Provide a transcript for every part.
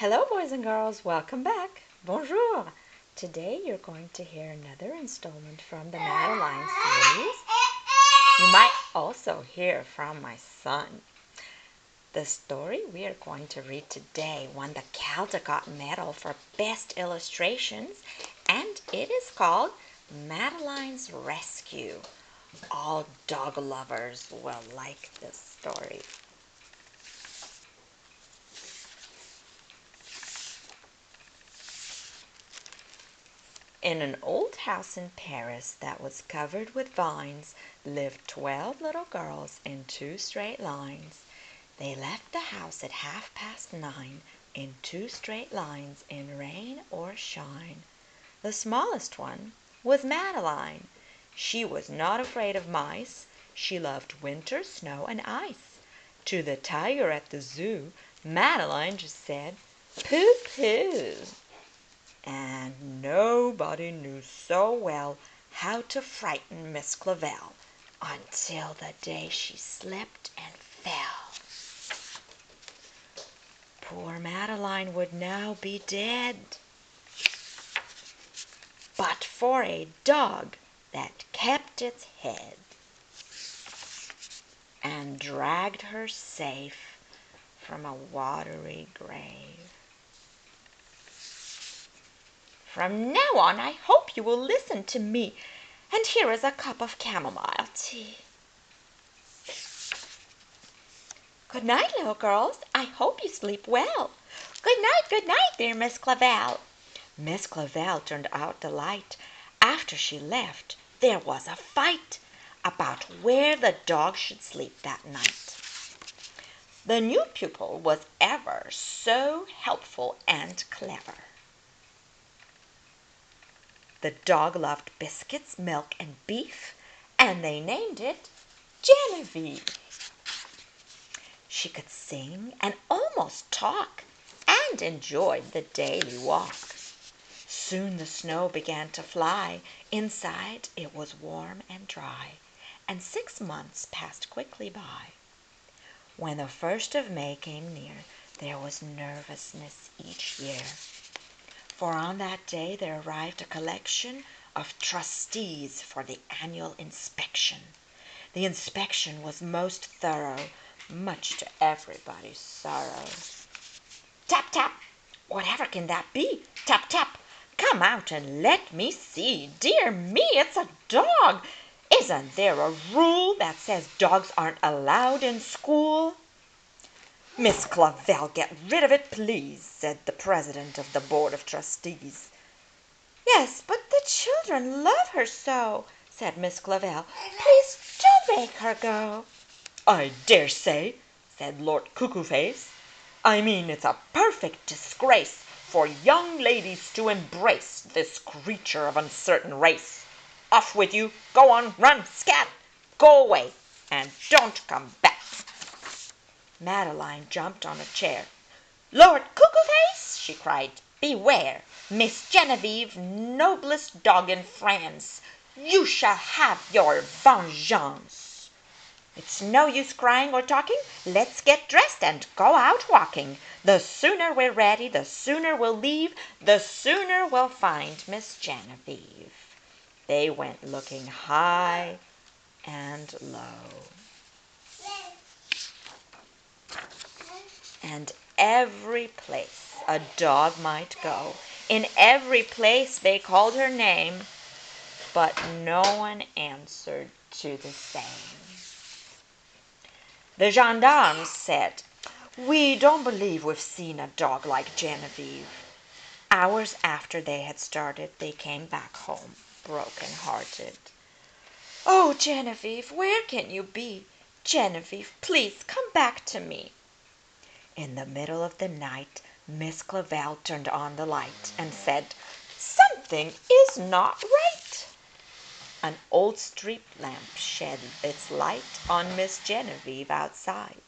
Hello, boys and girls. Welcome back. Bonjour. Today you're going to hear another installment from the Madeline series. You might also hear from my son. The story we are going to read today won the Caldecott Medal for Best Illustrations, and it is called Madeline's Rescue. All dog lovers will like this story. In an old house in Paris that was covered with vines lived 12 little girls in 2 straight lines. They left the house at 9:30 in 2 straight lines in rain or shine. The smallest one was Madeline. She was not afraid of mice. She loved winter, snow, and ice. To the tiger at the zoo, Madeline just said, "Pooh, pooh." And nobody knew so well how to frighten Miss Clavel until the day she slipped and fell. Poor Madeline would now be dead, but for a dog that kept its head and dragged her safe from a watery grave. From now on, I hope you will listen to me. And here is a cup of chamomile tea. Good night, little girls. I hope you sleep well. Good night, dear Miss Clavel. Miss Clavel turned out the light. After she left, there was a fight about where the dog should sleep that night. The new pupil was ever so helpful and clever. The dog loved biscuits, milk, and beef, and they named it Genevieve. She could sing and almost talk and enjoyed the daily walk. Soon the snow began to fly. Inside it was warm and dry, and 6 months passed quickly by. When the 1st of May came near, there was nervousness each year. For on that day there arrived a collection of trustees for the annual inspection. The inspection was most thorough, much to everybody's sorrow. Tap, tap! Whatever can that be? Tap, tap! Come out and let me see. Dear me, it's a dog! Isn't there a rule that says dogs aren't allowed in school? Miss Clavel, get rid of it, please, said the president of the board of trustees. Yes, but the children love her so, said Miss Clavel. Please don't make her go. I dare say, said Lord Cuckoo-Face. I mean, it's a perfect disgrace for young ladies to embrace this creature of uncertain race. Off with you, go on, run, scat, go away, and don't come back. Madeline jumped on a chair. Lord Cuckoo-Face, she cried, beware! Miss Genevieve, noblest dog in France, you shall have your vengeance. It's no use crying or talking. Let's get dressed and go out walking. The sooner we're ready, the sooner we'll leave, the sooner we'll find Miss Genevieve. They went looking high and low. And every place a dog might go, in every place they called her name, but no one answered to the same. The gendarmes said, We don't believe we've seen a dog like Genevieve. Hours after they had started, they came back home, broken-hearted. Oh, Genevieve, where can you be? Genevieve, please come back to me. In the middle of the night, Miss Clavel turned on the light and said, Something is not right. An old street lamp shed its light on Miss Genevieve outside.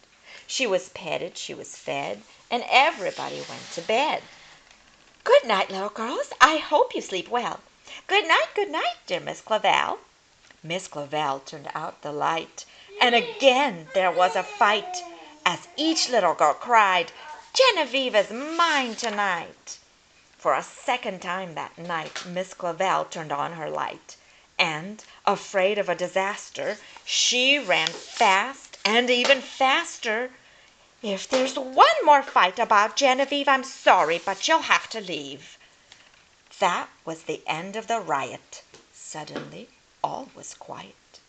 She was petted, she was fed, and everybody went to bed. Good night, little girls. I hope you sleep well. Good night, dear Miss Clavel. Miss Clavel turned out the light, and again there was a fight, as each little girl cried, Genevieve is mine tonight." For a second time that night Miss Clavel turned on her light, and, afraid of a disaster, she ran fast and even faster. "If there's one more fight about Genevieve, I'm sorry, but you'll have to leave." That was the end of the riot. Suddenly all was quiet.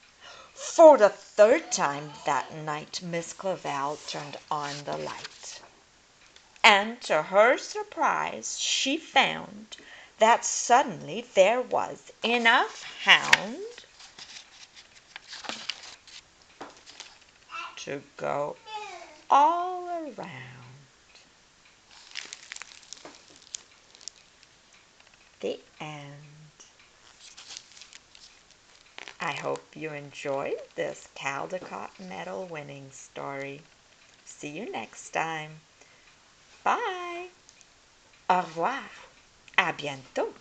For the third time that night Miss Clavel turned on the light, and to her surprise she found that suddenly there was enough hound to go all around. The end. I hope you enjoyed this Caldecott Medal winning story. See you next time. Bye. Au revoir. À bientôt.